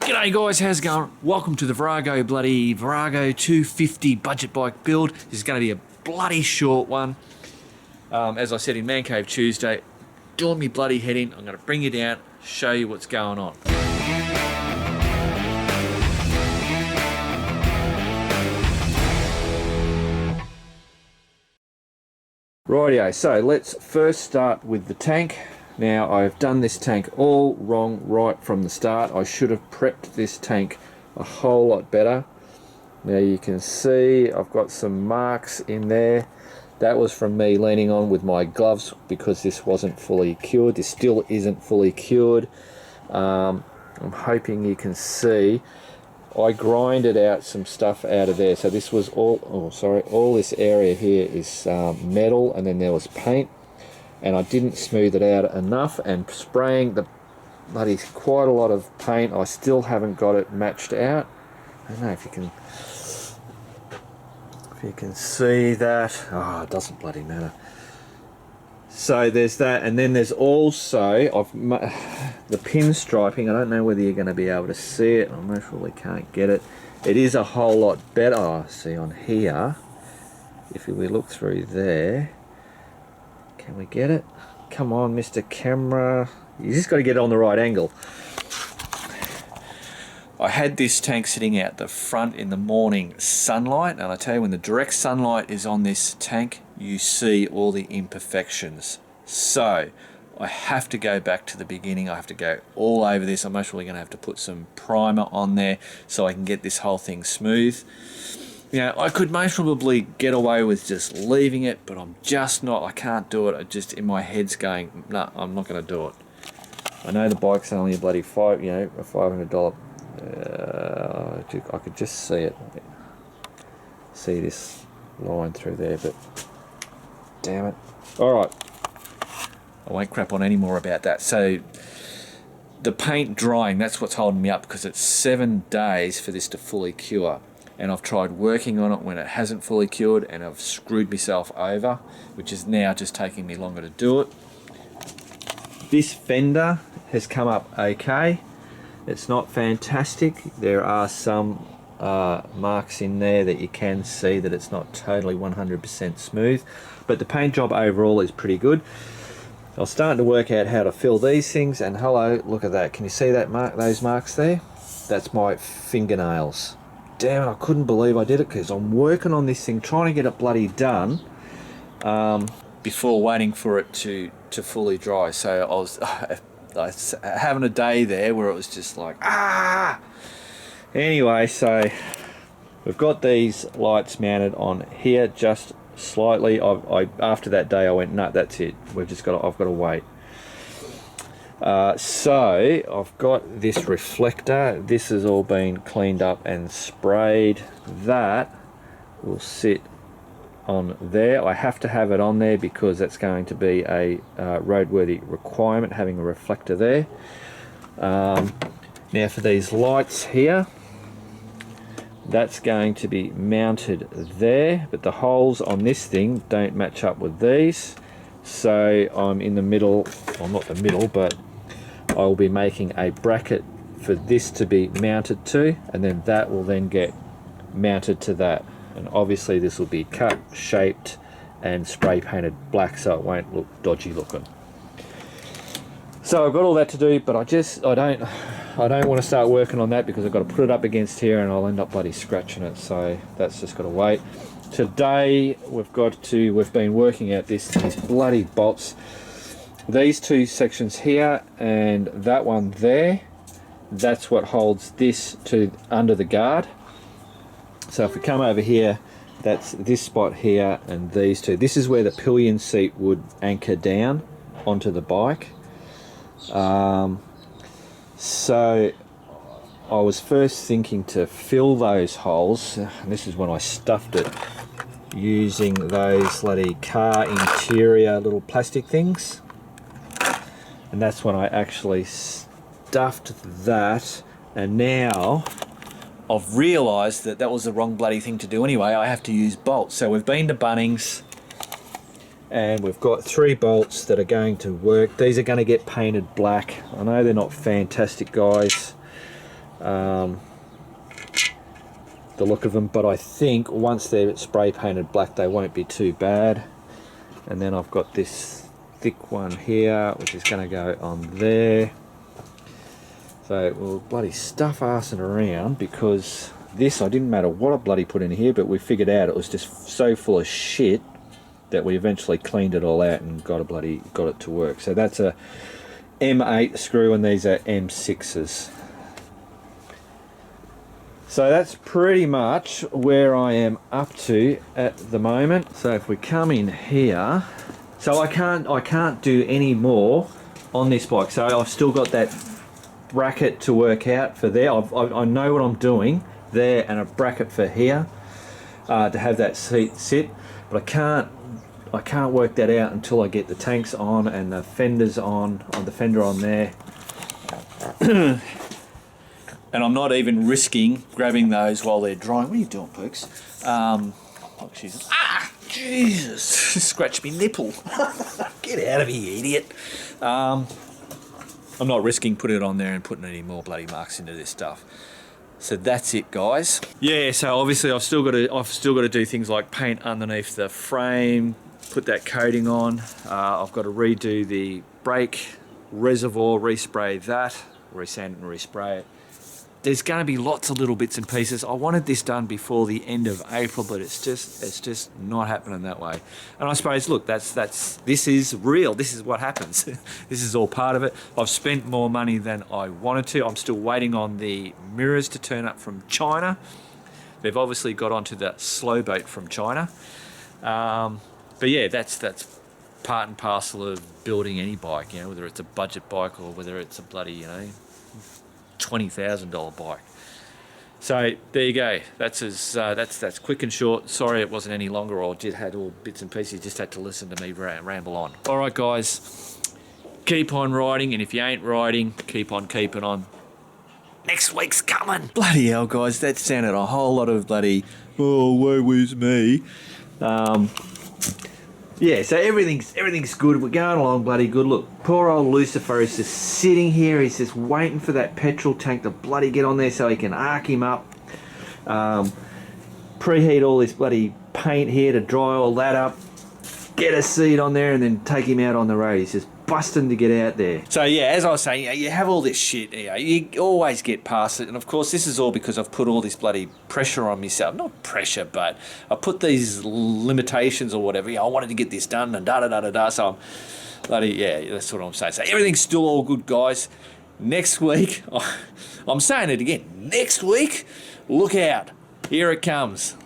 G'day guys, how's it going? Welcome to the Virago Virago 250 budget bike build. This is going to be a bloody short one. As I said in Man Cave Tuesday, doing me bloody head in. I'm going to bring you down, show you what's going on. Rightio, so let's first start with the tank. Now I've done this tank all wrong right from the start. I should have prepped this tank a whole lot better. Now you can see I've got some marks in there. That was from me leaning on with my gloves because this wasn't fully cured. This still isn't fully cured. I'm hoping you can see I grinded out some stuff out of there. So this was all, all this area here is metal, and then there was paint. And I didn't smooth it out enough, and spraying the bloody quite a lot of paint. I still haven't got it matched out. I don't know if you can see that. Oh, it doesn't bloody matter. So there's that, and then there's also the pinstriping. I don't know whether you're going to be able to see it. I most probably can't get it. It is a whole lot better. Oh, see on here, if we look through there. Can we get it? Come on, Mr. Camera. You just got to get it on the right angle. I had this tank sitting out the front in the morning sunlight, and I tell you, when the direct sunlight is on this tank, you see all the imperfections. So I have to go back to the beginning. I have to go all over this. I'm actually going to have to put some primer on there so I can get this whole thing smooth. You know, I could most probably get away with just leaving it, but I'm just not. I can't do it. I just, in my head's going, no, I'm not going to do it. I know the bike's only a bloody a $500. I could just see it. See this line through there, but damn it. All right. I won't crap on any more about that. So the paint drying, that's what's holding me up, because it's 7 days for this to fully cure. And I've tried working on it when it hasn't fully cured, and I've screwed myself over, which is now just taking me longer to do it. This fender has come up okay. It's not fantastic. There are some marks in there that you can see that it's not totally 100% smooth, but the paint job overall is pretty good. I was starting to work out how to fill these things, and hello, look at that. Can you see that mark? Those marks there? That's my fingernails. Damn it, I couldn't believe I did it, because I'm working on this thing, trying to get it bloody done before waiting for it to fully dry. So I was having a day there where it was just like, ah! Anyway, so we've got these lights mounted on here just slightly. After that day I went, no, that's it. I've got to wait. So I've got this reflector. This has all been cleaned up and sprayed. That will sit on there. I have to have it on there because that's going to be a roadworthy requirement, having a reflector there. Now for these lights here, that's going to be mounted there, but the holes on this thing don't match up with these. So I'm in the middle, well, not the middle, but I'll be making a bracket for this to be mounted to, and then that will then get mounted to that. And obviously this will be cut, shaped, and spray painted black so it won't look dodgy looking. So I've got all that to do, but I don't want to start working on that because I've got to put it up against here and I'll end up bloody scratching it. So that's just got to wait. Today we've been working out these bloody bolts. These two sections here and that one there, that's what holds this to under the guard. So if we come over here, that's this spot here and these two. This is where the pillion seat would anchor down onto the bike. So I was first thinking to fill those holes, and this is when I stuffed it using those bloody car interior little plastic things. And that's when I actually stuffed that, and now I've realised that that was the wrong bloody thing to do anyway. I have to use bolts. So we've been to Bunnings and we've got 3 bolts that are going to work. These are going to get painted black. I know they're not fantastic, guys, the look of them, but I think once they're spray painted black they won't be too bad. And then I've got this thick one here which is going to go on there. So we'll bloody stuff arsing around, because this, I didn't matter what I bloody put in here, but we figured out it was just so full of shit that we eventually cleaned it all out and got it to work. So that's a M8 screw and these are M6s. So that's pretty much where I am up to at the moment. So if we come in here, so I can't do any more on this bike. So I've still got that bracket to work out for there. I know what I'm doing there, and a bracket for here to have that seat sit, but I can't work that out until I get the tanks on and the fenders on the fender on there. And I'm not even risking grabbing those while they're drying. What are you doing, Pokes? Oh, Jesus. Ah, Jesus! Scratch me nipple. Get out of here, you idiot. I'm not risking putting it on there and putting any more bloody marks into this stuff. So that's it, guys. Yeah, so obviously I've still got to do things like paint underneath the frame, put that coating on. I've got to redo the brake reservoir, respray that, resand and respray it. There's going to be lots of little bits and pieces. I wanted this done before the end of April, but it's just not happening that way. And I suppose, look, this is real. This is what happens. This is all part of it. I've spent more money than I wanted to. I'm still waiting on the mirrors to turn up from China. They've obviously got onto the slow boat from China. But yeah, that's part and parcel of building any bike, you know, whether it's a budget bike or whether it's a bloody, you know, $20,000 bike. So there you go. That's quick and short. Sorry it wasn't any longer, or had all bits and pieces. You just had to listen to me ramble on. All right, guys, keep on riding, and if you ain't riding, keep on keeping on. Next week's coming. Bloody hell, guys, that sounded a whole lot of bloody, oh, woe was me. Yeah, so everything's good. We're going along bloody good. Look, poor old Lucifer is just sitting here. He's just waiting for that petrol tank to bloody get on there so he can arc him up. Preheat all this bloody paint here to dry all that up. Get a seat on there and then take him out on the road. He's just busting to get out there. So yeah, as I was saying, you have all this shit, you always get past it, and of course this is all because I've put all this bloody pressure on myself. Not pressure, but I put these limitations or whatever. I wanted to get this done and da-da-da-da-da, so I'm bloody, yeah, that's what I'm saying. So everything's still all good, guys. Next week, I'm saying it again, next week, look out, here it comes.